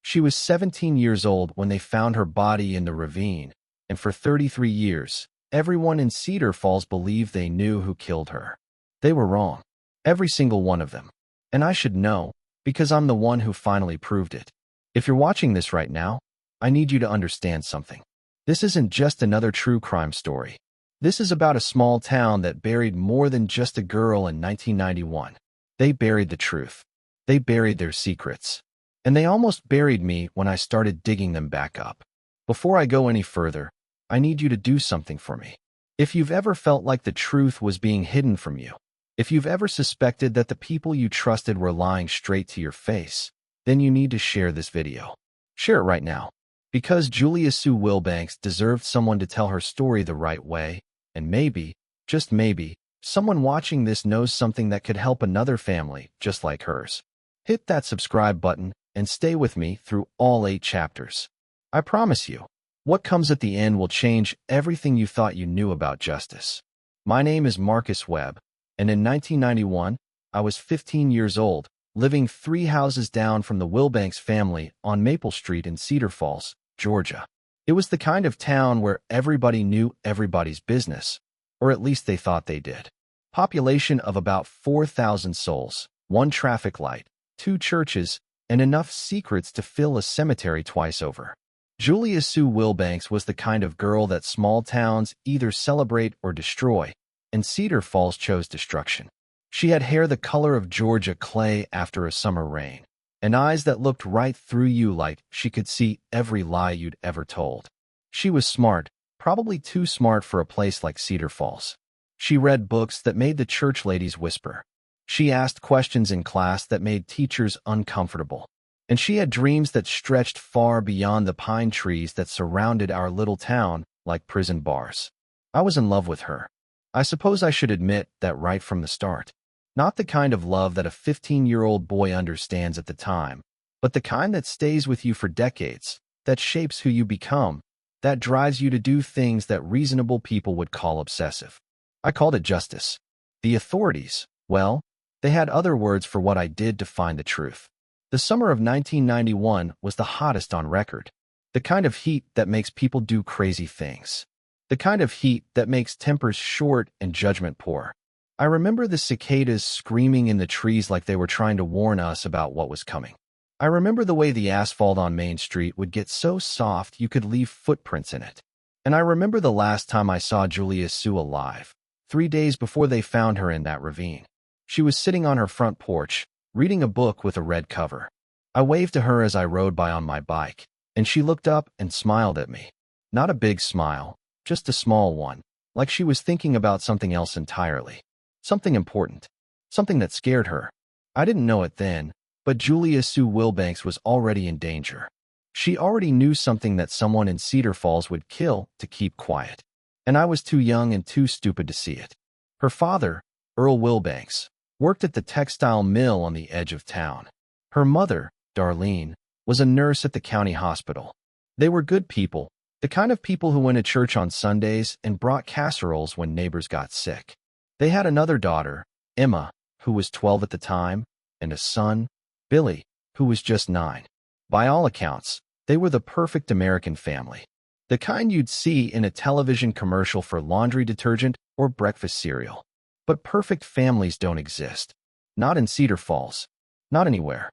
She was 17 years old when they found her body in the ravine, and for 33 years, everyone in Cedar Falls believed they knew who killed her. They were wrong. Every single one of them. And I should know, because I'm the one who finally proved it. If you're watching this right now, I need you to understand something. This isn't just another true crime story. This is about a small town that buried more than just a girl in 1991. They buried the truth. They buried their secrets. And they almost buried me when I started digging them back up. Before I go any further, I need you to do something for me. If you've ever felt like the truth was being hidden from you, if you've ever suspected that the people you trusted were lying straight to your face, then you need to share this video. Share it right now. Because Julia Sue Wilbanks deserved someone to tell her story the right way, and maybe, just maybe, someone watching this knows something that could help another family just like hers. Hit that subscribe button and stay with me through all 8 chapters. I promise you, what comes at the end will change everything you thought you knew about justice. My name is Marcus Webb, and in 1991, I was 15 years old, living 3 houses down from the Wilbanks family on Maple Street in Cedar Falls, Georgia. It was the kind of town where everybody knew everybody's business, or at least they thought they did. Population of about 4,000 souls, 1 traffic light, 2 churches, and enough secrets to fill a cemetery twice over. Julia Sue Wilbanks was the kind of girl that small towns either celebrate or destroy, and Cedar Falls chose destruction. She had hair the color of Georgia clay after a summer rain, and eyes that looked right through you like she could see every lie you'd ever told. She was smart, probably too smart for a place like Cedar Falls. She read books that made the church ladies whisper. She asked questions in class that made teachers uncomfortable. And she had dreams that stretched far beyond the pine trees that surrounded our little town like prison bars. I was in love with her. I suppose I should admit that right from the start. Not the kind of love that a 15-year-old boy understands at the time, but the kind that stays with you for decades, that shapes who you become, that drives you to do things that reasonable people would call obsessive. I called it justice. The authorities, well, they had other words for what I did to find the truth. The summer of 1991 was the hottest on record. The kind of heat that makes people do crazy things. The kind of heat that makes tempers short and judgment poor. I remember the cicadas screaming in the trees like they were trying to warn us about what was coming. I remember the way the asphalt on Main Street would get so soft you could leave footprints in it. And I remember the last time I saw Julia Sue alive, 3 days before they found her in that ravine. She was sitting on her front porch, reading a book with a red cover. I waved to her as I rode by on my bike, and she looked up and smiled at me. Not a big smile, just a small one, like she was thinking about something else entirely. Something important. Something that scared her. I didn't know it then, but Julia Sue Wilbanks was already in danger. She already knew something that someone in Cedar Falls would kill to keep quiet. And I was too young and too stupid to see it. Her father, Earl Wilbanks, worked at the textile mill on the edge of town. Her mother, Darlene, was a nurse at the county hospital. They were good people, the kind of people who went to church on Sundays and brought casseroles when neighbors got sick. They had another daughter, Emma, who was 12 at the time, and a son, Billy, who was just 9. By all accounts, they were the perfect American family. The kind you'd see in a television commercial for laundry detergent or breakfast cereal. But perfect families don't exist. Not in Cedar Falls. Not anywhere.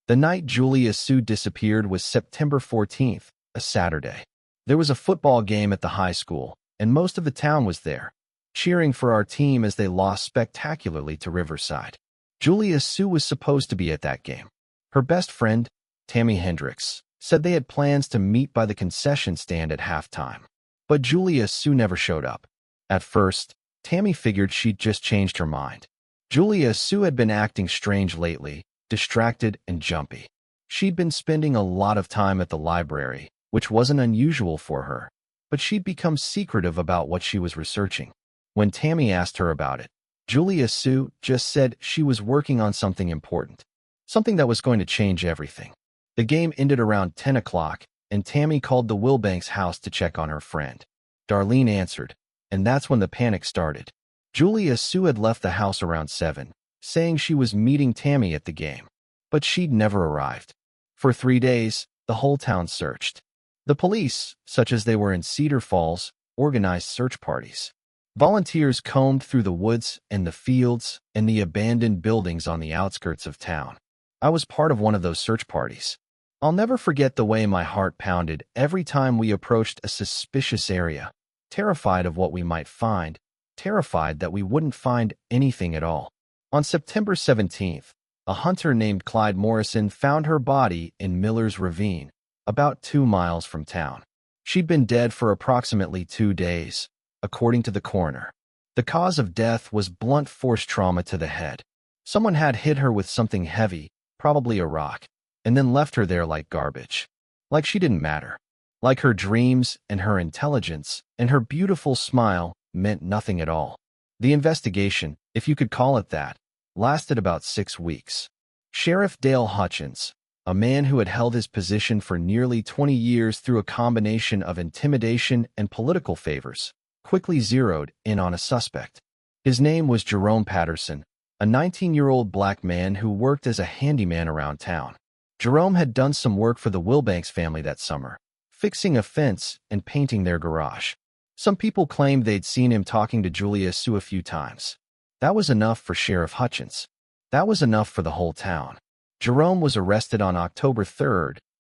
The night Julia Sue disappeared was September 14th, a Saturday. There was a football game at the high school, and most of the town was there, cheering for our team as they lost spectacularly to Riverside. Julia Sue was supposed to be at that game. Her best friend, Tammy Hendricks, said they had plans to meet by the concession stand at halftime. But Julia Sue never showed up. At first, Tammy figured she'd just changed her mind. Julia Sue had been acting strange lately, distracted and jumpy. She'd been spending a lot of time at the library, which wasn't unusual for her, but she'd become secretive about what she was researching. When Tammy asked her about it, Julia Sue just said she was working on something important, something that was going to change everything. The game ended around 10 o'clock, and Tammy called the Wilbanks house to check on her friend. Darlene answered, and that's when the panic started. Julia Sue had left the house around 7, saying she was meeting Tammy at the game, but she'd never arrived. For 3 days, the whole town searched. The police, such as they were in Cedar Falls, organized search parties. Volunteers combed through the woods and the fields and the abandoned buildings on the outskirts of town. I was part of one of those search parties. I'll never forget the way my heart pounded every time we approached a suspicious area, terrified of what we might find, terrified that we wouldn't find anything at all. On September 17th, a hunter named Clyde Morrison found her body in Miller's Ravine, about 2 miles from town. She'd been dead for approximately 2 days, according to the coroner. The cause of death was blunt force trauma to the head. Someone had hit her with something heavy, probably a rock, and then left her there like garbage. Like she didn't matter. Like her dreams and her intelligence and her beautiful smile meant nothing at all. The investigation, if you could call it that, lasted about 6 weeks. Sheriff Dale Hutchins, a man who had held his position for nearly 20 years through a combination of intimidation and political favors, quickly zeroed in on a suspect. His name was Jerome Patterson, a 19-year-old black man who worked as a handyman around town. Jerome had done some work for the Wilbanks family that summer, fixing a fence and painting their garage. Some people claimed they'd seen him talking to Julia Sue a few times. That was enough for Sheriff Hutchins. That was enough for the whole town. Jerome was arrested on October 3,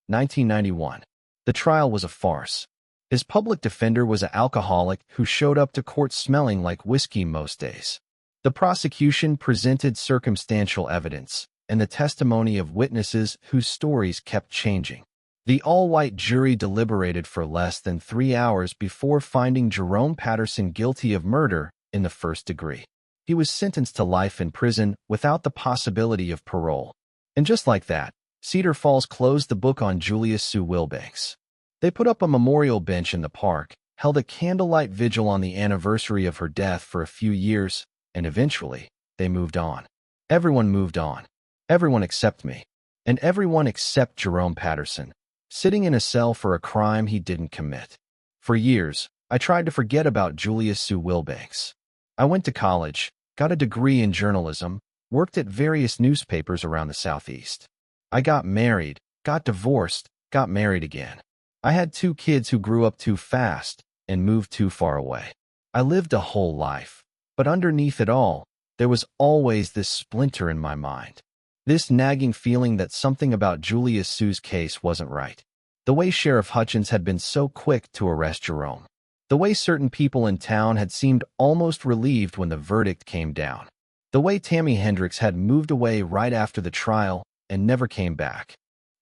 1991. The trial was a farce. His public defender was an alcoholic who showed up to court smelling like whiskey most days. The prosecution presented circumstantial evidence and the testimony of witnesses whose stories kept changing. The all-white jury deliberated for less than 3 hours before finding Jerome Patterson guilty of murder in the first degree. He was sentenced to life in prison without the possibility of parole. And just like that, Cedar Falls closed the book on Julia Sue Wilbanks. They put up a memorial bench in the park, held a candlelight vigil on the anniversary of her death for a few years, and eventually, they moved on. Everyone moved on. Everyone except me. And everyone except Jerome Patterson, sitting in a cell for a crime he didn't commit. For years, I tried to forget about Julia Sue Wilbanks. I went to college, got a degree in journalism, worked at various newspapers around the Southeast. I got married, got divorced, got married again. I had 2 kids who grew up too fast and moved too far away. I lived a whole life, but underneath it all, there was always this splinter in my mind. This nagging feeling that something about Julia Sue's case wasn't right. The way Sheriff Hutchins had been so quick to arrest Jerome. The way certain people in town had seemed almost relieved when the verdict came down. The way Tammy Hendricks had moved away right after the trial and never came back.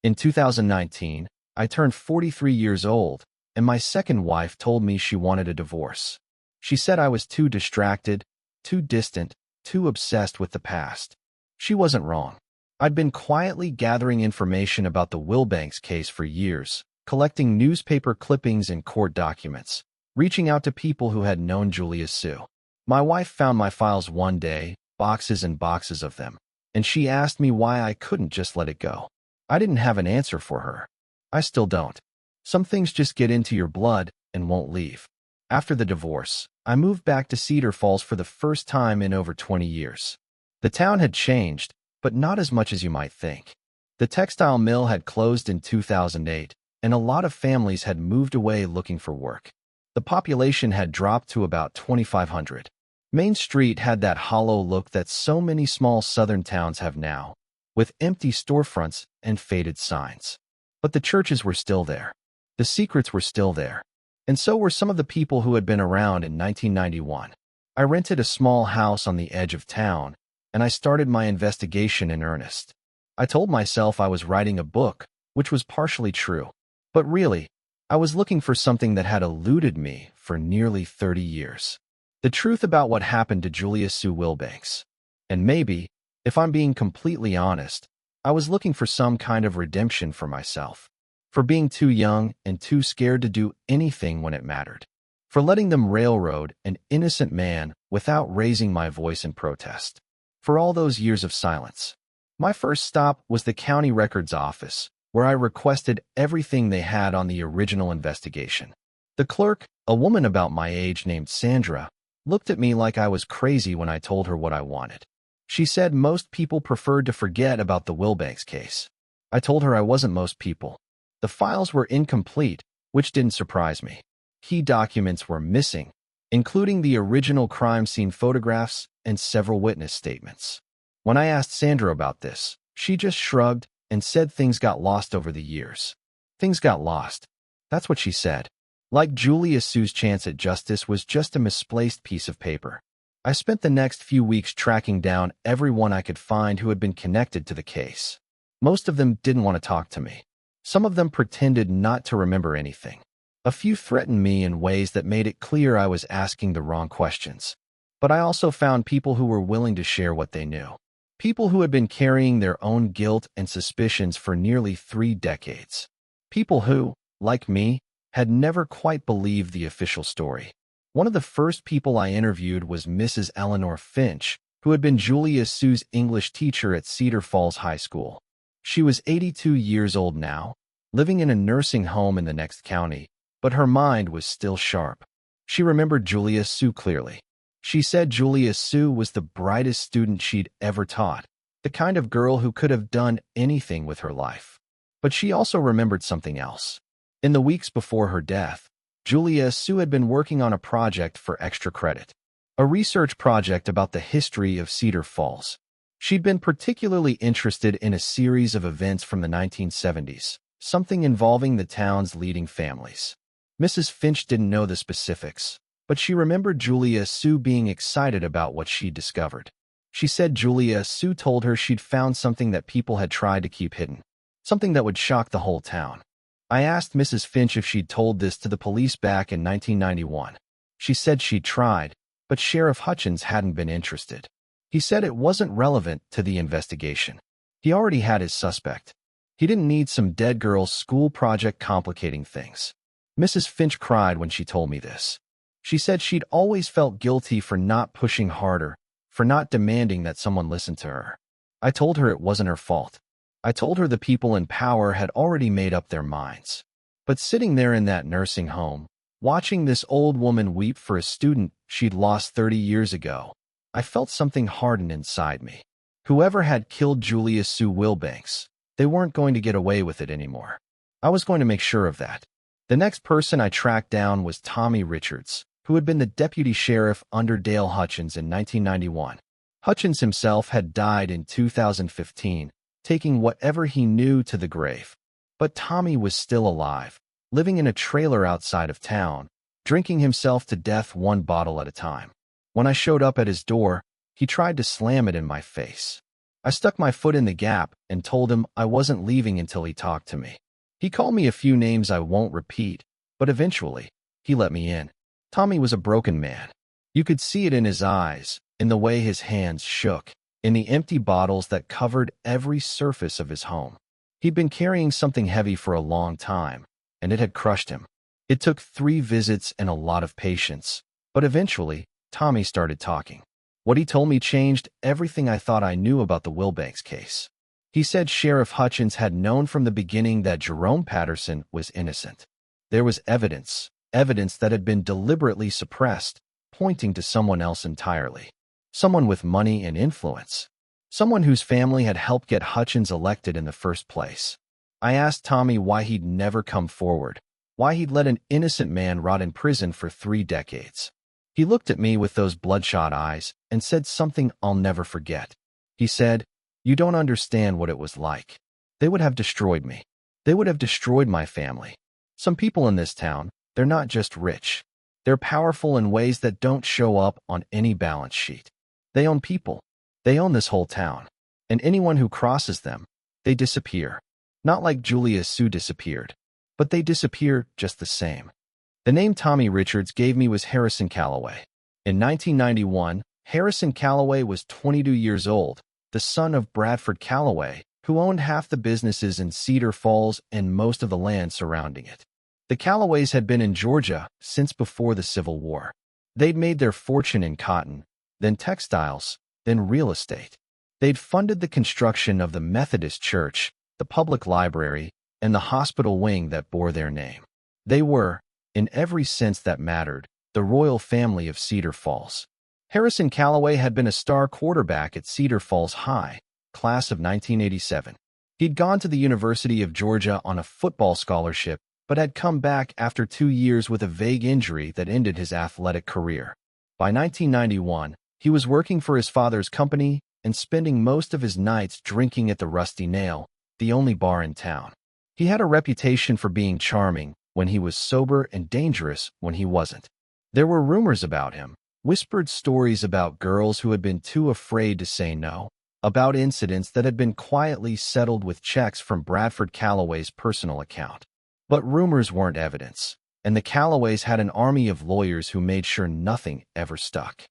In 2019, I turned 43 years old, and my second wife told me she wanted a divorce. She said I was too distracted, too distant, too obsessed with the past. She wasn't wrong. I'd been quietly gathering information about the Wilbanks case for years, collecting newspaper clippings and court documents, reaching out to people who had known Julia Sue. My wife found my files one day, boxes and boxes of them, and she asked me why I couldn't just let it go. I didn't have an answer for her. I still don't. Some things just get into your blood and won't leave. After the divorce, I moved back to Cedar Falls for the first time in over 20 years. The town had changed, but not as much as you might think. The textile mill had closed in 2008, and a lot of families had moved away looking for work. The population had dropped to about 2,500. Main Street had that hollow look that so many small southern towns have now, with empty storefronts and faded signs. But the churches were still there. The secrets were still there. And so were some of the people who had been around in 1991. I rented a small house on the edge of town, and I started my investigation in earnest. I told myself I was writing a book, which was partially true. But really, I was looking for something that had eluded me for nearly 30 years. The truth about what happened to Julia Sue Wilbanks. And maybe, if I'm being completely honest, I was looking for some kind of redemption for myself. For being too young and too scared to do anything when it mattered. For letting them railroad an innocent man without raising my voice in protest. For all those years of silence. My first stop was the county records office, where I requested everything they had on the original investigation. The clerk, a woman about my age named Sandra, looked at me like I was crazy when I told her what I wanted. She said most people preferred to forget about the Wilbanks case. I told her I wasn't most people. The files were incomplete, which didn't surprise me. Key documents were missing, including the original crime scene photographs and several witness statements. When I asked Sandra about this, she just shrugged and said things got lost over the years. Things got lost. That's what she said. Like Julia Sue's chance at justice was just a misplaced piece of paper. I spent the next few weeks tracking down everyone I could find who had been connected to the case. Most of them didn't want to talk to me. Some of them pretended not to remember anything. A few threatened me in ways that made it clear I was asking the wrong questions. But I also found people who were willing to share what they knew. People who had been carrying their own guilt and suspicions for nearly 3 decades. People who, like me, had never quite believed the official story. One of the first people I interviewed was Mrs. Eleanor Finch, who had been Julia Sue's English teacher at Cedar Falls High School. She was 82 years old now, living in a nursing home in the next county, but her mind was still sharp. She remembered Julia Sue clearly. She said Julia Sue was the brightest student she'd ever taught, the kind of girl who could have done anything with her life. But she also remembered something else. In the weeks before her death, Julia Sue had been working on a project for extra credit, a research project about the history of Cedar Falls. She'd been particularly interested in a series of events from the 1970s, something involving the town's leading families. Mrs. Finch didn't know the specifics, but she remembered Julia Sue being excited about what she'd discovered. She said Julia Sue told her she'd found something that people had tried to keep hidden, something that would shock the whole town. I asked Mrs. Finch if she'd told this to the police back in 1991. She said she'd tried, but Sheriff Hutchins hadn't been interested. He said it wasn't relevant to the investigation. He already had his suspect. He didn't need some dead girl's school project complicating things. Mrs. Finch cried when she told me this. She said she'd always felt guilty for not pushing harder, for not demanding that someone listen to her. I told her it wasn't her fault. I told her the people in power had already made up their minds. But sitting there in that nursing home, watching this old woman weep for a student she'd lost 30 years ago, I felt something harden inside me. Whoever had killed Julia Sue Wilbanks, they weren't going to get away with it anymore. I was going to make sure of that. The next person I tracked down was Tommy Richards, who had been the deputy sheriff under Dale Hutchins in 1991. Hutchins himself had died in 2015, taking whatever he knew to the grave. But Tommy was still alive, living in a trailer outside of town, drinking himself to death one bottle at a time. When I showed up at his door, he tried to slam it in my face. I stuck my foot in the gap and told him I wasn't leaving until he talked to me. He called me a few names I won't repeat, but eventually, he let me in. Tommy was a broken man. You could see it in his eyes, in the way his hands shook, in the empty bottles that covered every surface of his home. He'd been carrying something heavy for a long time, and it had crushed him. It took 3 visits and a lot of patience, but eventually, Tommy started talking. What he told me changed everything I thought I knew about the Wilbanks case. He said Sheriff Hutchins had known from the beginning that Jerome Patterson was innocent. There was evidence that had been deliberately suppressed, pointing to someone else entirely. Someone with money and influence. Someone whose family had helped get Hutchins elected in the first place. I asked Tommy why he'd never come forward, why he'd let an innocent man rot in prison for 3 decades. He looked at me with those bloodshot eyes and said something I'll never forget. He said, "You don't understand what it was like. They would have destroyed me. They would have destroyed my family. Some people in this town, they're not just rich. They're powerful in ways that don't show up on any balance sheet. They own people. They own this whole town. And anyone who crosses them, they disappear. Not like Julia Sue disappeared, but they disappear just the same." The name Tommy Richards gave me was Harrison Calloway. In 1991, Harrison Calloway was 22 years old, the son of Bradford Calloway, who owned half the businesses in Cedar Falls and most of the land surrounding it. The Calloways had been in Georgia since before the Civil War. They'd made their fortune in cotton, then textiles, then real estate. They'd funded the construction of the Methodist Church, the public library, and the hospital wing that bore their name. They were, in every sense that mattered, the royal family of Cedar Falls. Harrison Calloway had been a star quarterback at Cedar Falls High, class of 1987. He'd gone to the University of Georgia on a football scholarship, but had come back after 2 years with a vague injury that ended his athletic career. By 1991, he was working for his father's company and spending most of his nights drinking at the Rusty Nail, the only bar in town. He had a reputation for being charming when he was sober and dangerous when he wasn't. There were rumors about him, whispered stories about girls who had been too afraid to say no, about incidents that had been quietly settled with checks from Bradford Calloway's personal account. But rumors weren't evidence, and the Calloways had an army of lawyers who made sure nothing ever stuck.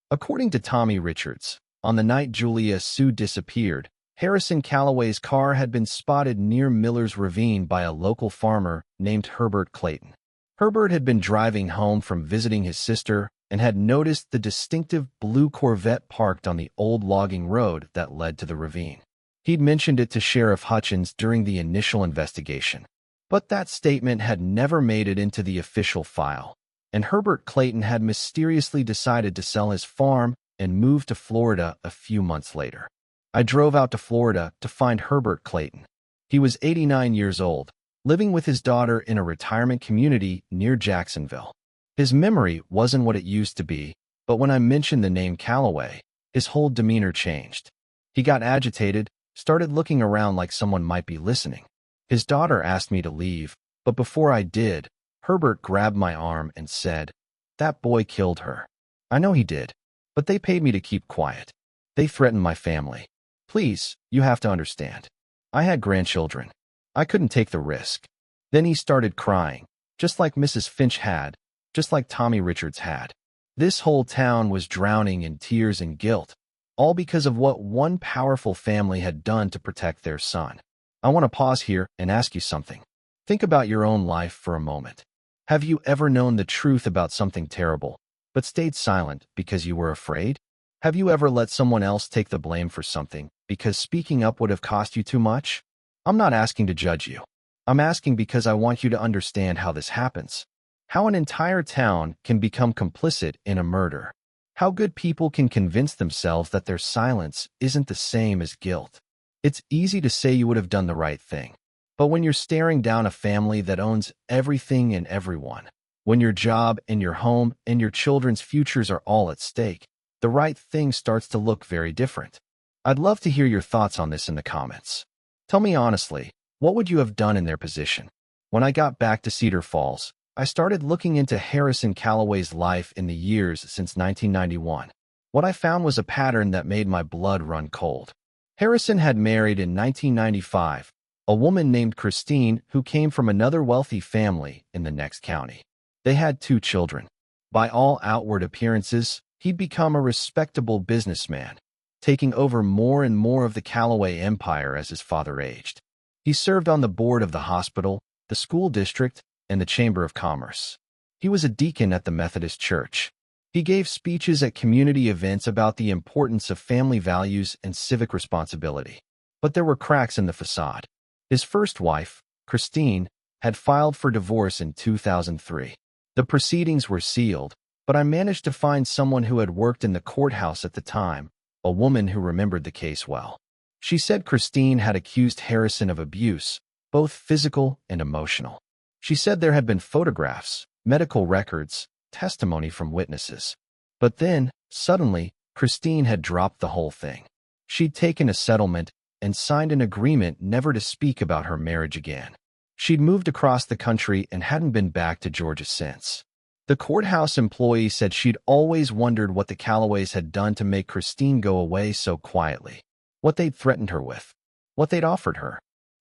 According to Tommy Richards, on the night Julia Sue disappeared, Harrison Calloway's car had been spotted near Miller's Ravine by a local farmer named Herbert Clayton. Herbert had been driving home from visiting his sister and had noticed the distinctive blue Corvette parked on the old logging road that led to the ravine. He'd mentioned it to Sheriff Hutchins during the initial investigation, but that statement had never made it into the official file, and Herbert Clayton had mysteriously decided to sell his farm and move to Florida a few months later. I drove out to Florida to find Herbert Clayton. He was 89 years old, living with his daughter in a retirement community near Jacksonville. His memory wasn't what it used to be, but when I mentioned the name Calloway, his whole demeanor changed. He got agitated, started looking around like someone might be listening. His daughter asked me to leave, but before I did, Herbert grabbed my arm and said, "That boy killed her." I know he did, but they paid me to keep quiet. They threatened my family. Please, you have to understand. I had grandchildren. I couldn't take the risk. Then he started crying, just like Mrs. Finch had, just like Tommy Richards had. This whole town was drowning in tears and guilt, all because of what one powerful family had done to protect their son. I want to pause here and ask you something. Think about your own life for a moment. Have you ever known the truth about something terrible, but stayed silent because you were afraid? Have you ever let someone else take the blame for something because speaking up would have cost you too much? I'm not asking to judge you. I'm asking because I want you to understand how this happens. How an entire town can become complicit in a murder. How good people can convince themselves that their silence isn't the same as guilt. It's easy to say you would have done the right thing. But when you're staring down a family that owns everything and everyone, when your job and your home and your children's futures are all at stake, the right thing starts to look very different. I'd love to hear your thoughts on this in the comments. Tell me honestly, what would you have done in their position? When I got back to Cedar Falls, I started looking into Harrison Calloway's life in the years since 1991. What I found was a pattern that made my blood run cold. Harrison had married in 1995, a woman named Christine who came from another wealthy family in the next county. They had 2 children. By all outward appearances, he'd become a respectable businessman, taking over more and more of the Calloway empire as his father aged. He served on the board of the hospital, the school district, and the Chamber of Commerce. He was a deacon at the Methodist Church. He gave speeches at community events about the importance of family values and civic responsibility. But there were cracks in the facade. His first wife, Christine, had filed for divorce in 2003. The proceedings were sealed, but I managed to find someone who had worked in the courthouse at the time, a woman who remembered the case well. She said Christine had accused Harrison of abuse, both physical and emotional. She said there had been photographs, medical records, testimony from witnesses. But then, suddenly, Christine had dropped the whole thing. She'd taken a settlement and signed an agreement never to speak about her marriage again. She'd moved across the country and hadn't been back to Georgia since. The courthouse employee said she'd always wondered what the Calloways had done to make Christine go away so quietly, what they'd threatened her with, what they'd offered her.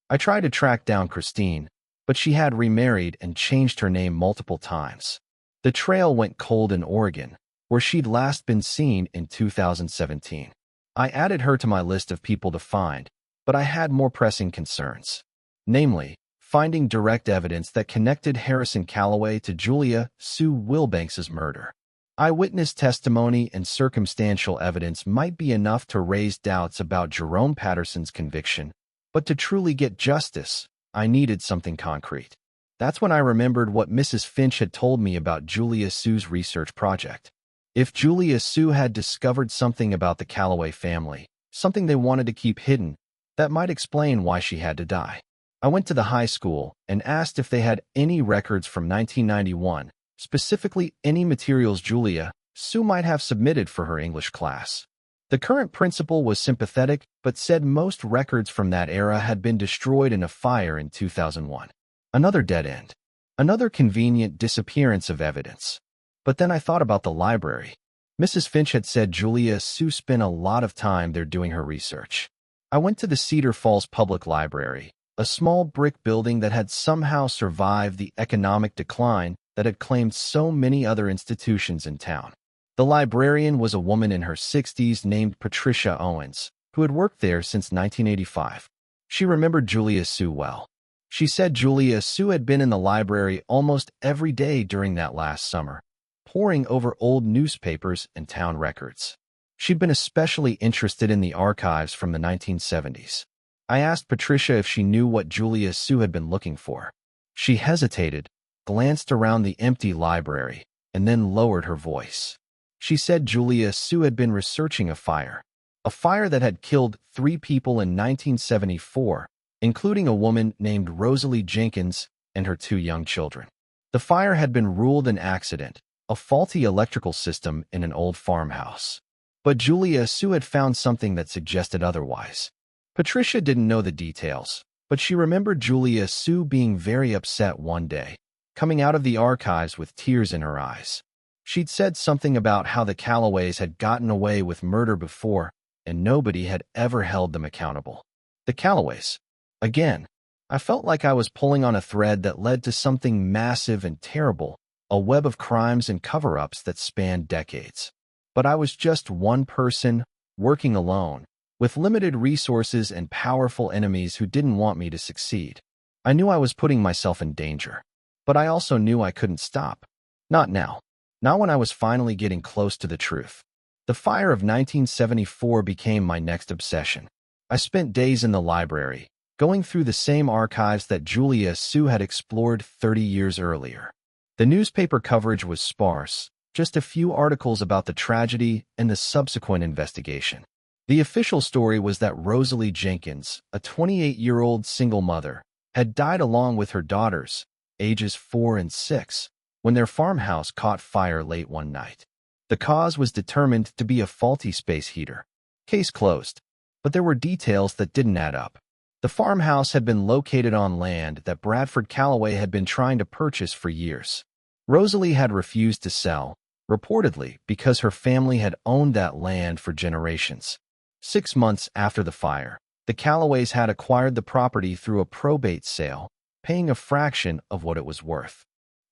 I tried to track down Christine, but she had remarried and changed her name multiple times. The trail went cold in Oregon, where she'd last been seen in 2017. I added her to my list of people to find, but I had more pressing concerns. Namely, finding direct evidence that connected Harrison Calloway to Julia Sue Wilbanks' murder. Eyewitness testimony and circumstantial evidence might be enough to raise doubts about Jerome Patterson's conviction, but to truly get justice, I needed something concrete. That's when I remembered what Mrs. Finch had told me about Julia Sue's research project. If Julia Sue had discovered something about the Calloway family, something they wanted to keep hidden, That might explain why she had to die. I went to the high school and asked if they had any records from 1991, specifically any materials Julia Sue might have submitted for her English class. The current principal was sympathetic but said most records from that era had been destroyed in a fire in 2001. Another dead end. Another convenient disappearance of evidence. But then I thought about the library. Mrs. Finch had said Julia Sue spent a lot of time there doing her research. I went to the Cedar Falls Public Library, a small brick building that had somehow survived the economic decline that had claimed so many other institutions in town. The librarian was a woman in her 60s named Patricia Owens, who had worked there since 1985. She remembered Julia Sue well. She said Julia Sue had been in the library almost every day during that last summer, poring over old newspapers and town records. She'd been especially interested in the archives from the 1970s. I asked Patricia if she knew what Julia Sue had been looking for. She hesitated, glanced around the empty library, and then lowered her voice. She said Julia Sue had been researching a fire that had killed 3 people in 1974, including a woman named Rosalie Jenkins and her 2 young children. The fire had been ruled an accident, a faulty electrical system in an old farmhouse. But Julia Sue had found something that suggested otherwise. Patricia didn't know the details, but she remembered Julia Sue being very upset one day, coming out of the archives with tears in her eyes. She'd said something about how the Calloways had gotten away with murder before, and nobody had ever held them accountable. The Calloways. Again, I felt like I was pulling on a thread that led to something massive and terrible, a web of crimes and cover-ups that spanned decades. But I was just one person, working alone, with limited resources and powerful enemies who didn't want me to succeed. I knew I was putting myself in danger, but I also knew I couldn't stop. Not now. Not when I was finally getting close to the truth. The fire of 1974 became my next obsession. I spent days in the library, going through the same archives that Julia Sue had explored 30 years earlier. The newspaper coverage was sparse, just a few articles about the tragedy and the subsequent investigation. The official story was that Rosalie Jenkins, a 28-year-old single mother, had died along with her daughters, ages 4 and 6, when their farmhouse caught fire late one night. The cause was determined to be a faulty space heater. Case closed. But there were details that didn't add up. The farmhouse had been located on land that Bradford Calloway had been trying to purchase for years. Rosalie had refused to sell, reportedly because her family had owned that land for generations. 6 months after the fire, the Calloways had acquired the property through a probate sale, paying a fraction of what it was worth.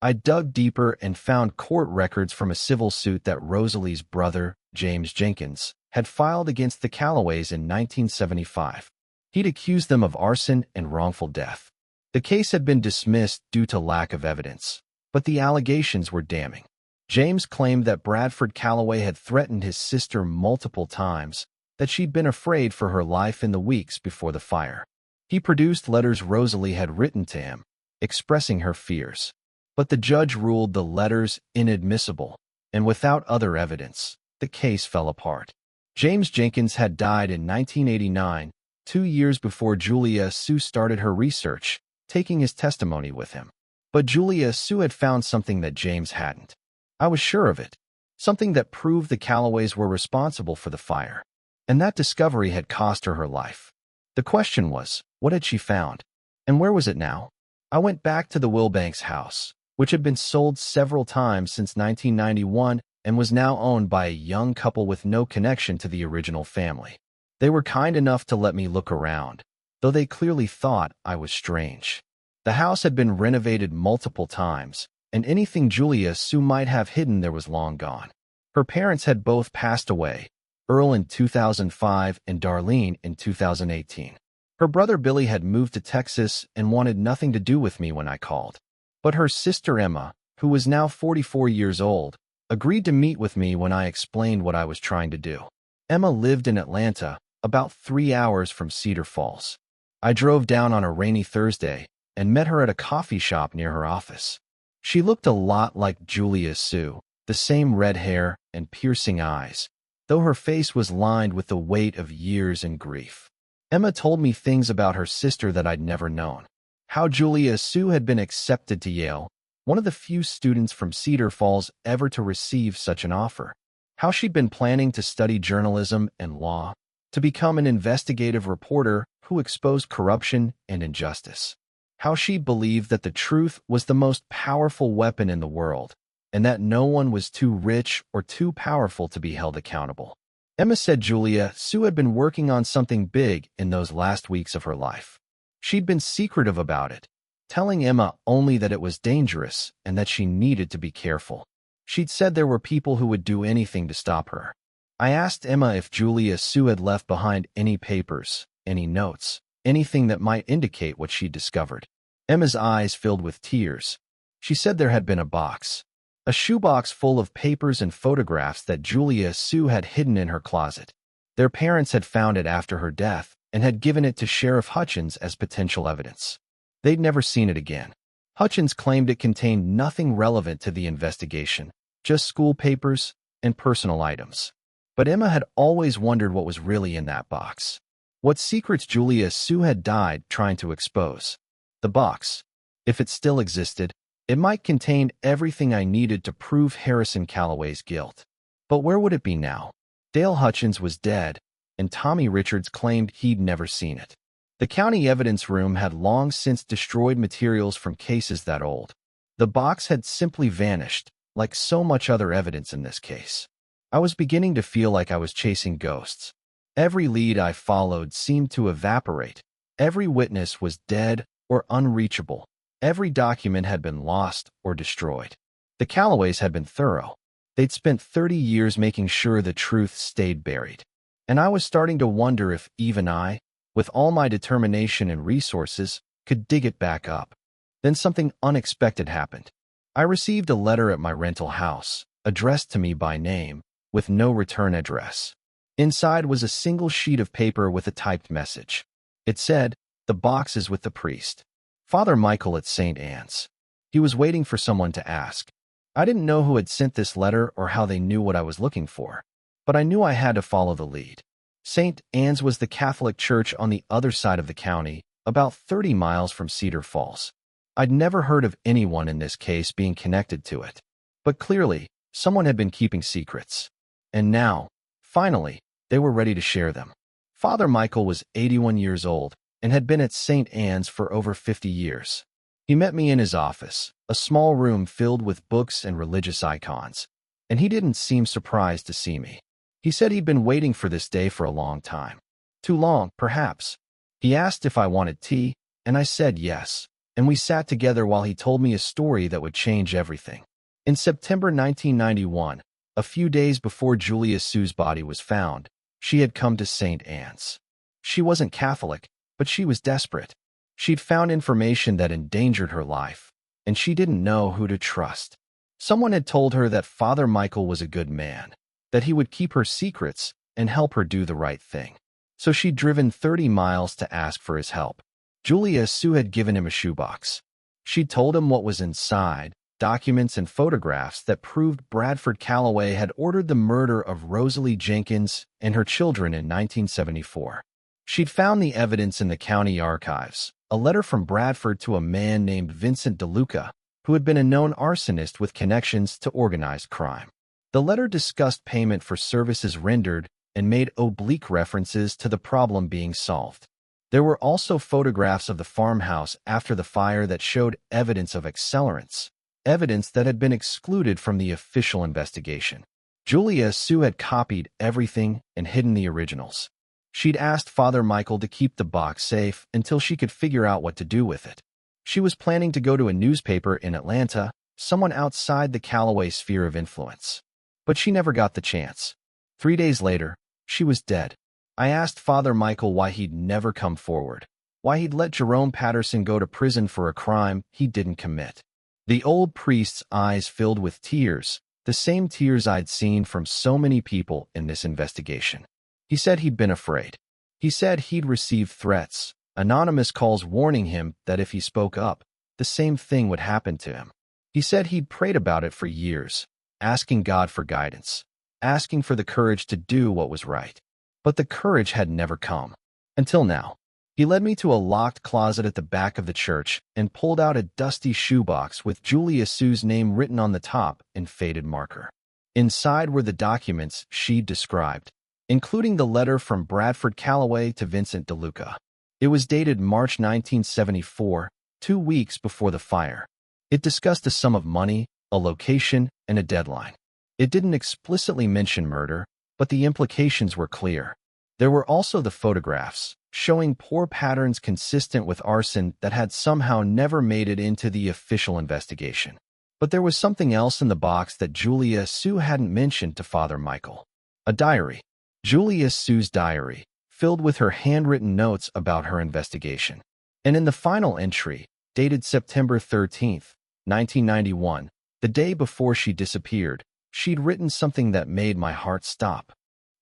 I dug deeper and found court records from a civil suit that Rosalie's brother, James Jenkins, had filed against the Calloways in 1975. He'd accused them of arson and wrongful death. The case had been dismissed due to lack of evidence, but the allegations were damning. James claimed that Bradford Calloway had threatened his sister multiple times, that she'd been afraid for her life in the weeks before the fire. He produced letters Rosalie had written to him, expressing her fears. But the judge ruled the letters inadmissible, and without other evidence, the case fell apart. James Jenkins had died in 1989, 2 years before Julia Sue started her research, taking his testimony with him. But Julia Sue had found something that James hadn't. I was sure of it. Something that proved the Calloways were responsible for the fire. And that discovery had cost her life. The question was, what had she found? And where was it now? I went back to the Wilbanks house, which had been sold several times since 1991 and was now owned by a young couple with no connection to the original family. They were kind enough to let me look around, though they clearly thought I was strange. The house had been renovated multiple times, and anything Julia Sue might have hidden there was long gone. Her parents had both passed away, Earl in 2005 and Darlene in 2018. Her brother Billy had moved to Texas and wanted nothing to do with me when I called. But her sister Emma, who was now 44 years old, agreed to meet with me when I explained what I was trying to do. Emma lived in Atlanta, about 3 hours from Cedar Falls. I drove down on a rainy Thursday and met her at a coffee shop near her office. She looked a lot like Julia Sue, the same red hair and piercing eyes, though her face was lined with the weight of years and grief. Emma told me things about her sister that I'd never known. How Julia Sue had been accepted to Yale, one of the few students from Cedar Falls ever to receive such an offer. How she'd been planning to study journalism and law, to become an investigative reporter who exposed corruption and injustice. How she believed that the truth was the most powerful weapon in the world, and that no one was too rich or too powerful to be held accountable. Emma said Julia Sue had been working on something big in those last weeks of her life. She'd been secretive about it, telling Emma only that it was dangerous and that she needed to be careful. She'd said there were people who would do anything to stop her. I asked Emma if Julia Sue had left behind any papers, any notes, anything that might indicate what she'd discovered. Emma's eyes filled with tears. She said there had been a shoebox full of papers and photographs that Julia Sue had hidden in her closet. Their parents had found it after her death and had given it to Sheriff Hutchins as potential evidence. They'd never seen it again. Hutchins claimed it contained nothing relevant to the investigation, just school papers and personal items. But Emma had always wondered what was really in that box. What secrets Julia Sue had died trying to expose. The box, if it still existed, it might contain everything I needed to prove Harrison Calloway's guilt. But where would it be now? Dale Hutchins was dead, and Tommy Richards claimed he'd never seen it. The county evidence room had long since destroyed materials from cases that old. The box had simply vanished, like so much other evidence in this case. I was beginning to feel like I was chasing ghosts. Every lead I followed seemed to evaporate. Every witness was dead or unreachable. Every document had been lost or destroyed. The Calloways had been thorough. They'd spent 30 years making sure the truth stayed buried. And I was starting to wonder if even I, with all my determination and resources, could dig it back up. Then something unexpected happened. I received a letter at my rental house, addressed to me by name, with no return address. Inside was a single sheet of paper with a typed message. It said, "The box is with the priest, Father Michael at St. Anne's. He was waiting for someone to ask." I didn't know who had sent this letter or how they knew what I was looking for, but I knew I had to follow the lead. St. Anne's was the Catholic church on the other side of the county, about 30 miles from Cedar Falls. I'd never heard of anyone in this case being connected to it, but clearly, someone had been keeping secrets. And now, finally, they were ready to share them. Father Michael was 81 years old and had been at St. Anne's for over 50 years. He met me in his office, a small room filled with books and religious icons, and he didn't seem surprised to see me. He said he'd been waiting for this day for a long time. Too long, perhaps. He asked if I wanted tea, and I said yes, and we sat together while he told me a story that would change everything. In September 1991, a few days before Julia Sue's body was found, she had come to St. Anne's. She wasn't Catholic, but she was desperate. She'd found information that endangered her life, and she didn't know who to trust. Someone had told her that Father Michael was a good man, that he would keep her secrets and help her do the right thing. So she'd driven 30 miles to ask for his help. Julia Sue had given him a shoebox. She'd told him what was inside, documents and photographs that proved Bradford Calloway had ordered the murder of Rosalie Jenkins and her children in 1974. She'd found the evidence in the county archives, a letter from Bradford to a man named Vincent DeLuca, who had been a known arsonist with connections to organized crime. The letter discussed payment for services rendered and made oblique references to the problem being solved. There were also photographs of the farmhouse after the fire that showed evidence of accelerants, evidence that had been excluded from the official investigation. Julia Sue had copied everything and hidden the originals. She'd asked Father Michael to keep the box safe until she could figure out what to do with it. She was planning to go to a newspaper in Atlanta, someone outside the Calloway sphere of influence. But she never got the chance. 3 days later, she was dead. I asked Father Michael why he'd never come forward, why he'd let Jerome Patterson go to prison for a crime he didn't commit. The old priest's eyes filled with tears, the same tears I'd seen from so many people in this investigation. He said he'd been afraid. He said he'd received threats, anonymous calls warning him that if he spoke up, the same thing would happen to him. He said he'd prayed about it for years, asking God for guidance, asking for the courage to do what was right. But the courage had never come. Until now. He led me to a locked closet at the back of the church and pulled out a dusty shoebox with Julia Sue's name written on the top in faded marker. Inside were the documents she'd described, including the letter from Bradford Calloway to Vincent DeLuca. It was dated March 1974, 2 weeks before the fire. It discussed a sum of money, a location, and a deadline. It didn't explicitly mention murder, but the implications were clear. There were also the photographs, showing poor patterns consistent with arson that had somehow never made it into the official investigation. But there was something else in the box that Julia Sue hadn't mentioned to Father Michael. A diary. Julia Sue's diary, filled with her handwritten notes about her investigation. And in the final entry, dated September 13, 1991, the day before she disappeared, she'd written something that made my heart stop.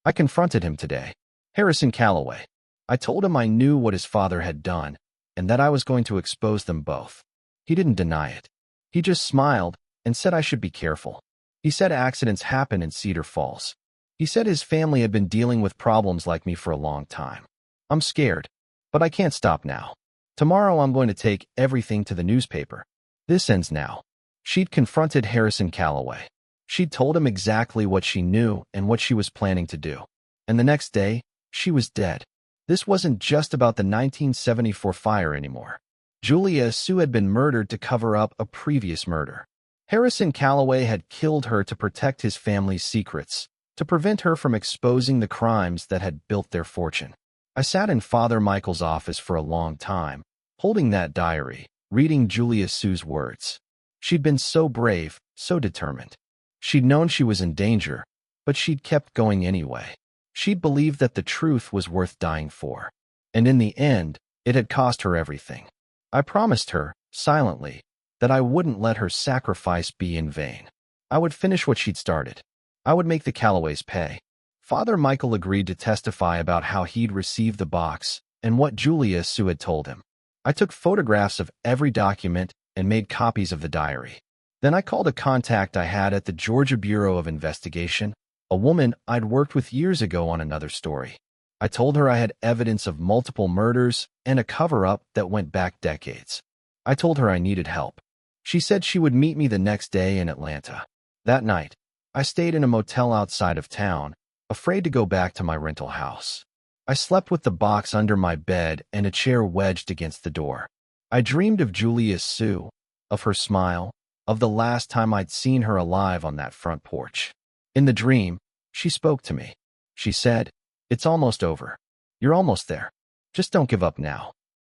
I confronted him today. Harrison Calloway. I told him I knew what his father had done, and that I was going to expose them both. He didn't deny it. He just smiled and said I should be careful. He said accidents happen in Cedar Falls. He said his family had been dealing with problems like me for a long time. I'm scared, but I can't stop now. Tomorrow I'm going to take everything to the newspaper. This ends now. She'd confronted Harrison Calloway. She'd told him exactly what she knew and what she was planning to do. And the next day, she was dead. This wasn't just about the 1974 fire anymore. Julia Sue had been murdered to cover up a previous murder. Harrison Calloway had killed her to protect his family's secrets, to prevent her from exposing the crimes that had built their fortune. I sat in Father Michael's office for a long time, holding that diary, reading Julia Sue's words. She'd been so brave, so determined. She'd known she was in danger, but she'd kept going anyway. She'd believed that the truth was worth dying for. And in the end, it had cost her everything. I promised her, silently, that I wouldn't let her sacrifice be in vain. I would finish what she'd started. I would make the Calloways pay. Father Michael agreed to testify about how he'd received the box and what Julia Sue had told him. I took photographs of every document and made copies of the diary. Then I called a contact I had at the Georgia Bureau of Investigation, a woman I'd worked with years ago on another story. I told her I had evidence of multiple murders and a cover-up that went back decades. I told her I needed help. She said she would meet me the next day in Atlanta. That night, I stayed in a motel outside of town, afraid to go back to my rental house. I slept with the box under my bed and a chair wedged against the door. I dreamed of Julia Sue, of her smile, of the last time I'd seen her alive on that front porch. In the dream, she spoke to me. She said, "It's almost over. You're almost there. Just don't give up now."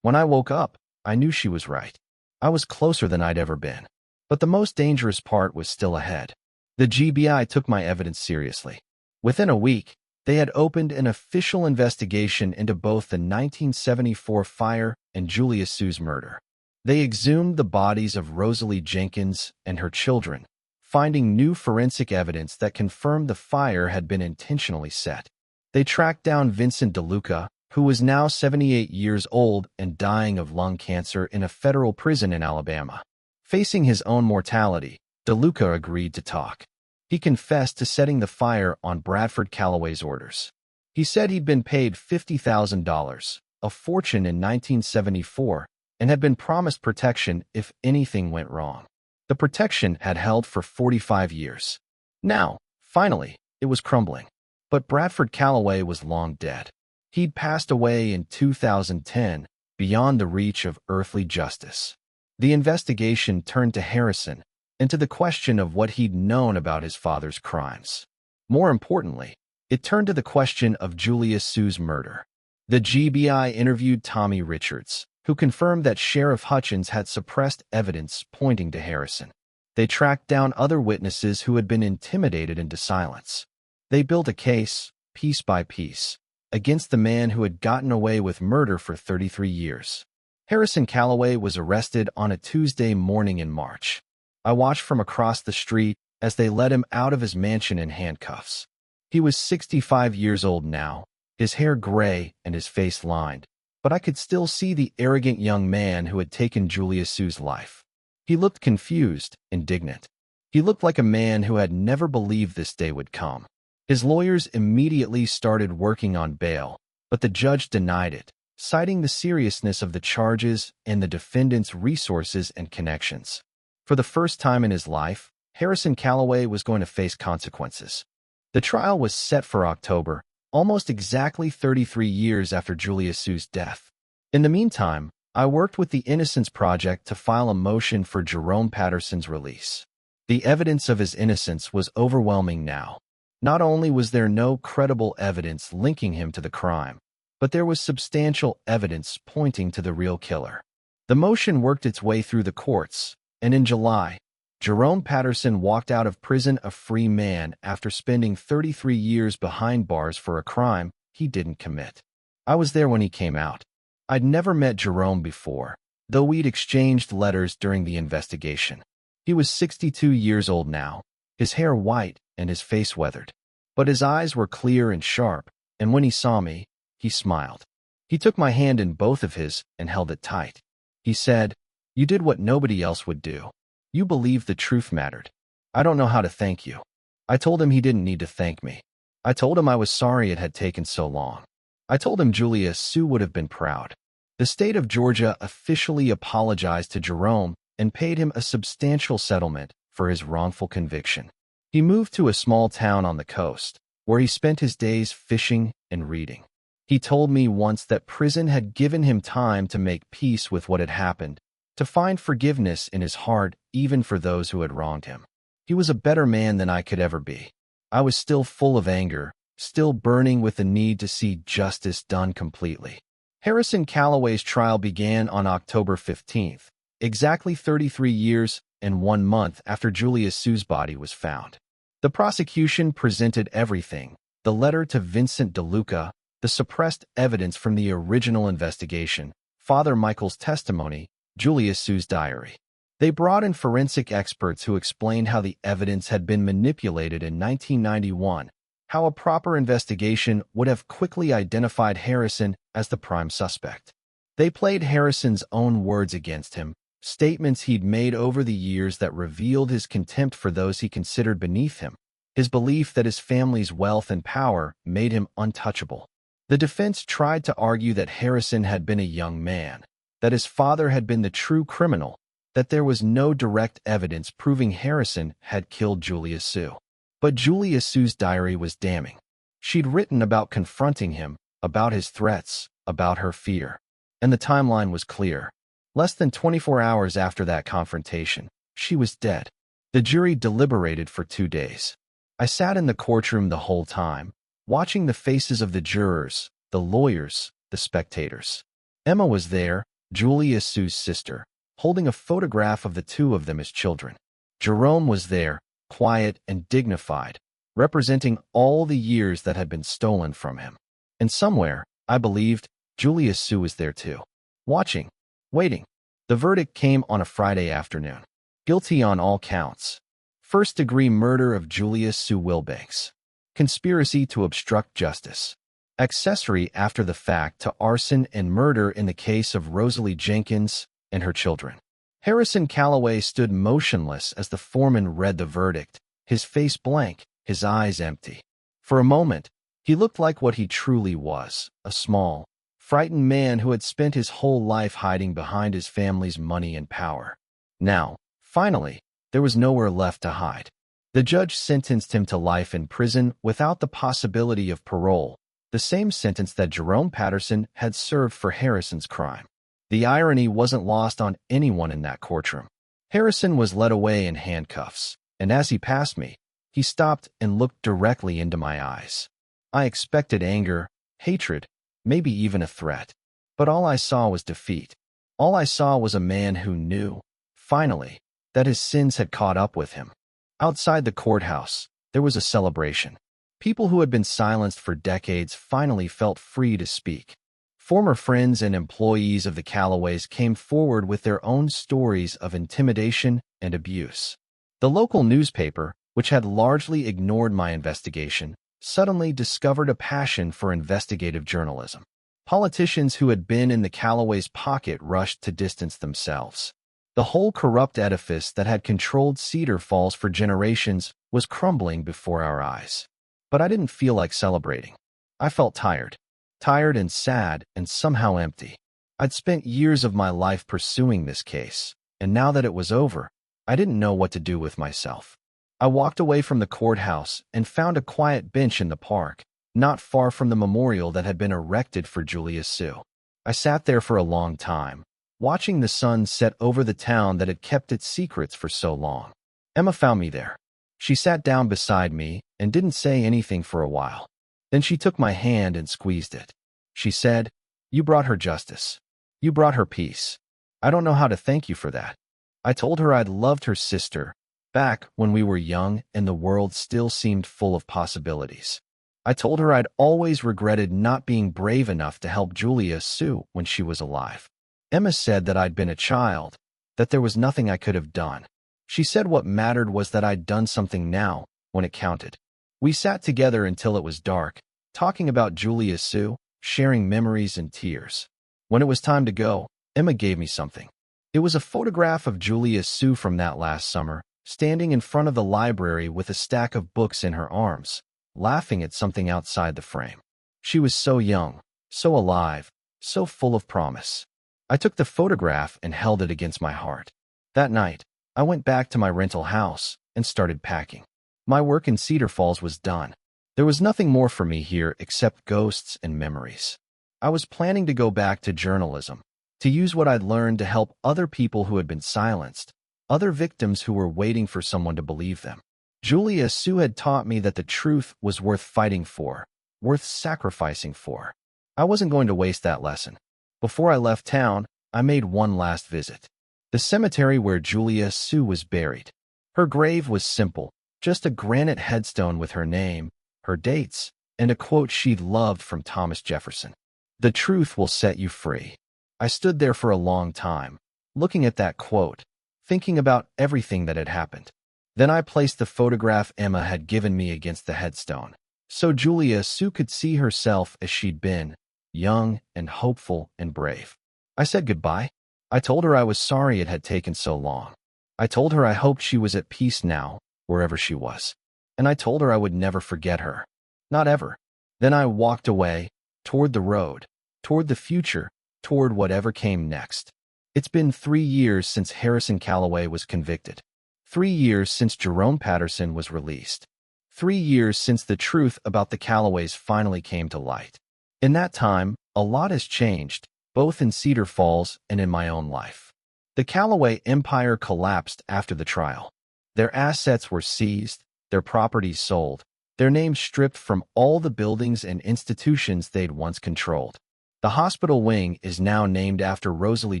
When I woke up, I knew she was right. I was closer than I'd ever been. But the most dangerous part was still ahead. The GBI took my evidence seriously. Within a week, they had opened an official investigation into both the 1974 fire and Julia Sue's murder. They exhumed the bodies of Rosalie Jenkins and her children, finding new forensic evidence that confirmed the fire had been intentionally set. They tracked down Vincent DeLuca, who was now 78 years old and dying of lung cancer in a federal prison in Alabama. Facing his own mortality, DeLuca agreed to talk. He confessed to setting the fire on Bradford Calloway's orders. He said he'd been paid $50,000, a fortune in 1974, and had been promised protection if anything went wrong. The protection had held for 45 years. Now, finally, it was crumbling. But Bradford Calloway was long dead. He'd passed away in 2010, beyond the reach of earthly justice. The investigation turned to Harrison and to the question of what he'd known about his father's crimes. More importantly, it turned to the question of Julia Sue's murder. The GBI interviewed Tommy Richards, who confirmed that Sheriff Hutchins had suppressed evidence pointing to Harrison. They tracked down other witnesses who had been intimidated into silence. They built a case, piece by piece, against the man who had gotten away with murder for 33 years. Harrison Calloway was arrested on a Tuesday morning in March. I watched from across the street as they led him out of his mansion in handcuffs. He was 65 years old now, his hair gray and his face lined, but I could still see the arrogant young man who had taken Julia Sue's life. He looked confused, indignant. He looked like a man who had never believed this day would come. His lawyers immediately started working on bail, but the judge denied it, citing the seriousness of the charges and the defendant's resources and connections. For the first time in his life, Harrison Calloway was going to face consequences. The trial was set for October, almost exactly 33 years after Julia Sue's death. In the meantime, I worked with the Innocence Project to file a motion for Jerome Patterson's release. The evidence of his innocence was overwhelming now. Not only was there no credible evidence linking him to the crime, but there was substantial evidence pointing to the real killer. The motion worked its way through the courts, and in July, Jerome Patterson walked out of prison a free man after spending 33 years behind bars for a crime he didn't commit. I was there when he came out. I'd never met Jerome before, though we'd exchanged letters during the investigation. He was 62 years old now, his hair white and his face weathered. But his eyes were clear and sharp, and when he saw me, he smiled. He took my hand in both of his and held it tight. He said, "You did what nobody else would do. You believed the truth mattered. I don't know how to thank you." I told him he didn't need to thank me. I told him I was sorry it had taken so long. I told him Julia Sue would have been proud. The state of Georgia officially apologized to Jerome and paid him a substantial settlement for his wrongful conviction. He moved to a small town on the coast, where he spent his days fishing and reading. He told me once that prison had given him time to make peace with what had happened, to find forgiveness in his heart even for those who had wronged him. He was a better man than I could ever be. I was still full of anger, still burning with the need to see justice done completely. Harrison Calloway's trial began on October 15th, exactly 33 years and 1 month after Julia Sue's body was found. The prosecution presented everything: the letter to Vincent DeLuca, the suppressed evidence from the original investigation, Father Michael's testimony, Julia Sue's diary. They brought in forensic experts who explained how the evidence had been manipulated in 1991, how a proper investigation would have quickly identified Harrison as the prime suspect. They played Harrison's own words against him, statements he'd made over the years that revealed his contempt for those he considered beneath him, his belief that his family's wealth and power made him untouchable. The defense tried to argue that Harrison had been a young man, that his father had been the true criminal, that there was no direct evidence proving Harrison had killed Julia Sue. But Julia Sue's diary was damning. She'd written about confronting him, about his threats, about her fear. And the timeline was clear. Less than 24 hours after that confrontation, she was dead. The jury deliberated for 2 days. I sat in the courtroom the whole time, watching the faces of the jurors, the lawyers, the spectators. Emma was there, Julia Sue's sister, holding a photograph of the two of them as children. Jerome was there, quiet and dignified, representing all the years that had been stolen from him. And somewhere, I believed, Julia Sue was there too. Watching, waiting. The verdict came on a Friday afternoon. Guilty on all counts. First-degree murder of Julia Sue Wilbanks. Conspiracy to obstruct justice. Accessory after the fact to arson and murder in the case of Rosalie Jenkins and her children. Harrison Calloway stood motionless as the foreman read the verdict, his face blank, his eyes empty. For a moment, he looked like what he truly was, a small, frightened man who had spent his whole life hiding behind his family's money and power. Now, finally, there was nowhere left to hide. The judge sentenced him to life in prison without the possibility of parole, the same sentence that Jerome Patterson had served for Harrison's crime. The irony wasn't lost on anyone in that courtroom. Harrison was led away in handcuffs, and as he passed me, he stopped and looked directly into my eyes. I expected anger, hatred, maybe even a threat. But all I saw was defeat. All I saw was a man who knew, finally, that his sins had caught up with him. Outside the courthouse, there was a celebration. People who had been silenced for decades finally felt free to speak. Former friends and employees of the Calloways came forward with their own stories of intimidation and abuse. The local newspaper, which had largely ignored my investigation, suddenly discovered a passion for investigative journalism. Politicians who had been in the Calloways' pocket rushed to distance themselves. The whole corrupt edifice that had controlled Cedar Falls for generations was crumbling before our eyes. But I didn't feel like celebrating. I felt tired. tired and sad and somehow empty. I'd spent years of my life pursuing this case, and now that it was over, I didn't know what to do with myself. I walked away from the courthouse and found a quiet bench in the park, not far from the memorial that had been erected for Julia Sue. I sat there for a long time, watching the sun set over the town that had kept its secrets for so long. Emma found me there. She sat down beside me and didn't say anything for a while. Then she took my hand and squeezed it. She said, "You brought her justice. You brought her peace. I don't know how to thank you for that." I told her I'd loved her sister back when we were young and the world still seemed full of possibilities. I told her I'd always regretted not being brave enough to help Julia Sue when she was alive. Emma said that I'd been a child, that there was nothing I could have done. She said what mattered was that I'd done something now, when it counted. We sat together until it was dark, talking about Julia Sue, sharing memories and tears. When it was time to go, Emma gave me something. It was a photograph of Julia Sue from that last summer, standing in front of the library with a stack of books in her arms, laughing at something outside the frame. She was so young, so alive, so full of promise. I took the photograph and held it against my heart. That night, I went back to my rental house and started packing. My work in Cedar Falls was done. There was nothing more for me here except ghosts and memories. I was planning to go back to journalism, to use what I'd learned to help other people who had been silenced, other victims who were waiting for someone to believe them. Julia Sue had taught me that the truth was worth fighting for, worth sacrificing for. I wasn't going to waste that lesson. Before I left town, I made one last visit. The cemetery where Julia Sue was buried. Her grave was simple, just a granite headstone with her name, her dates, and a quote she'd loved from Thomas Jefferson. "The truth will set you free." I stood there for a long time, looking at that quote, thinking about everything that had happened. Then I placed the photograph Emma had given me against the headstone, so Julia Sue could see herself as she'd been, young and hopeful and brave. I said goodbye. I told her I was sorry it had taken so long. I told her I hoped she was at peace now, wherever she was. And I told her I would never forget her. Not ever. Then I walked away, toward the road, toward the future, toward whatever came next. It's been 3 years since Harrison Calloway was convicted. 3 years since Jerome Patterson was released. 3 years since the truth about the Calloways finally came to light. In that time, a lot has changed, both in Cedar Falls and in my own life. The Calloway empire collapsed after the trial. Their assets were seized, their properties sold, their names stripped from all the buildings and institutions they'd once controlled. The hospital wing is now named after Rosalie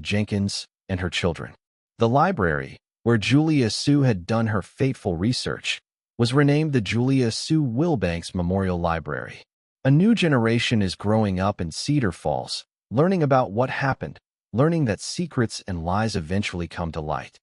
Jenkins and her children. The library, where Julia Sue had done her fateful research, was renamed the Julia Sue Wilbanks Memorial Library. A new generation is growing up in Cedar Falls, learning about what happened, learning that secrets and lies eventually come to light.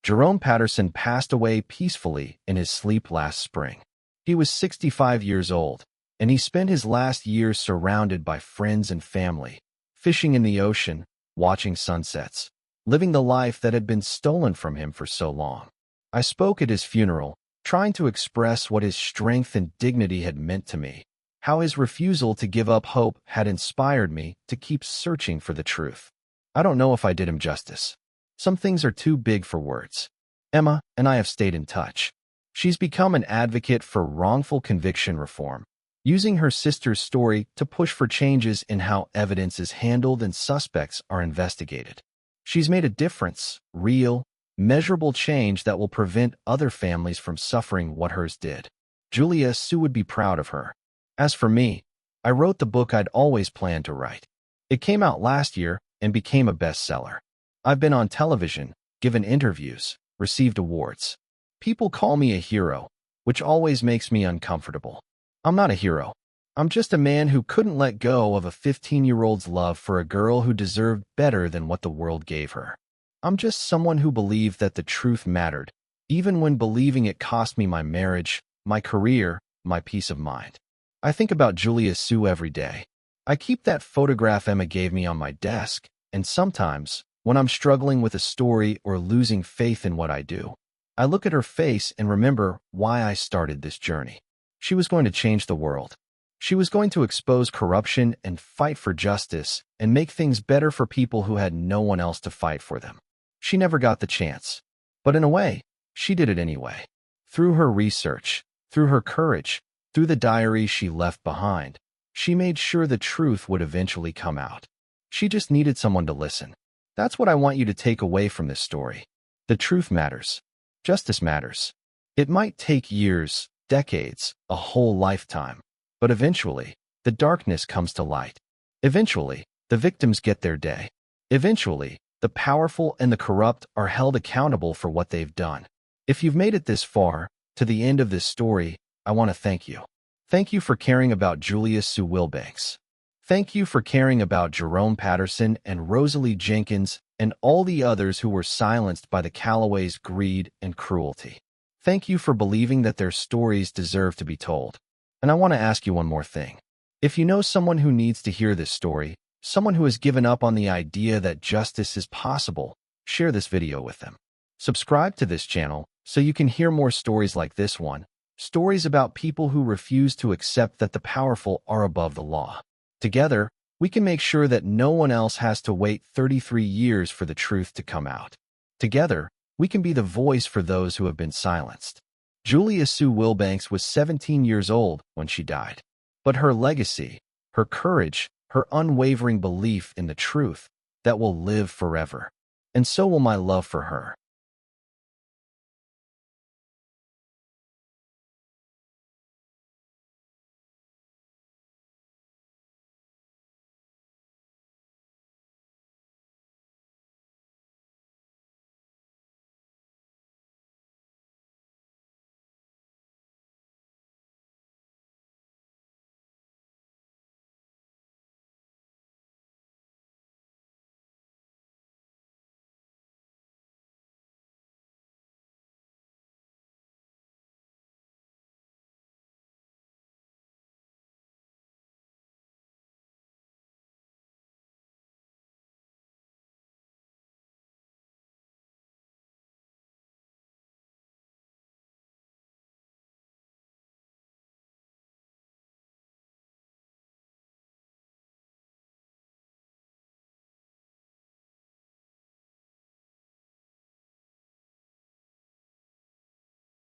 Jerome Patterson passed away peacefully in his sleep last spring. He was 65 years old, and he spent his last years surrounded by friends and family, fishing in the ocean, watching sunsets, living the life that had been stolen from him for so long. I spoke at his funeral, trying to express what his strength and dignity had meant to me, how his refusal to give up hope had inspired me to keep searching for the truth. I don't know if I did him justice. Some things are too big for words. Emma and I have stayed in touch. She's become an advocate for wrongful conviction reform, using her sister's story to push for changes in how evidence is handled and suspects are investigated. She's made a difference, real, measurable change that will prevent other families from suffering what hers did. Julia Sue would be proud of her. As for me, I wrote the book I'd always planned to write. It came out last year and became a bestseller. I've been on television, given interviews, received awards. People call me a hero, which always makes me uncomfortable. I'm not a hero. I'm just a man who couldn't let go of a 15-year-old's love for a girl who deserved better than what the world gave her. I'm just someone who believed that the truth mattered, even when believing it cost me my marriage, my career, my peace of mind. I think about Julia Sue every day. I keep that photograph Emma gave me on my desk, and sometimes, when I'm struggling with a story or losing faith in what I do, I look at her face and remember why I started this journey. She was going to change the world. She was going to expose corruption and fight for justice and make things better for people who had no one else to fight for them. She never got the chance. But in a way, she did it anyway. Through her research, through her courage, through the diary she left behind, she made sure the truth would eventually come out. She just needed someone to listen. That's what I want you to take away from this story. The truth matters. Justice matters. It might take years, decades, a whole lifetime. But eventually, the darkness comes to light. Eventually, the victims get their day. Eventually, the powerful and the corrupt are held accountable for what they've done. If you've made it this far, to the end of this story, I want to thank you. Thank you for caring about Julia Sue Wilbanks. Thank you for caring about Jerome Patterson and Rosalie Jenkins and all the others who were silenced by the Calloway's greed and cruelty. Thank you for believing that their stories deserve to be told. And I want to ask you one more thing. If you know someone who needs to hear this story, someone who has given up on the idea that justice is possible, share this video with them. Subscribe to this channel so you can hear more stories like this one, stories about people who refuse to accept that the powerful are above the law. Together, we can make sure that no one else has to wait 33 years for the truth to come out. Together, we can be the voice for those who have been silenced. Julia Sue Wilbanks was 17 years old when she died. But her legacy, her courage, her unwavering belief in the truth, that will live forever. And so will my love for her.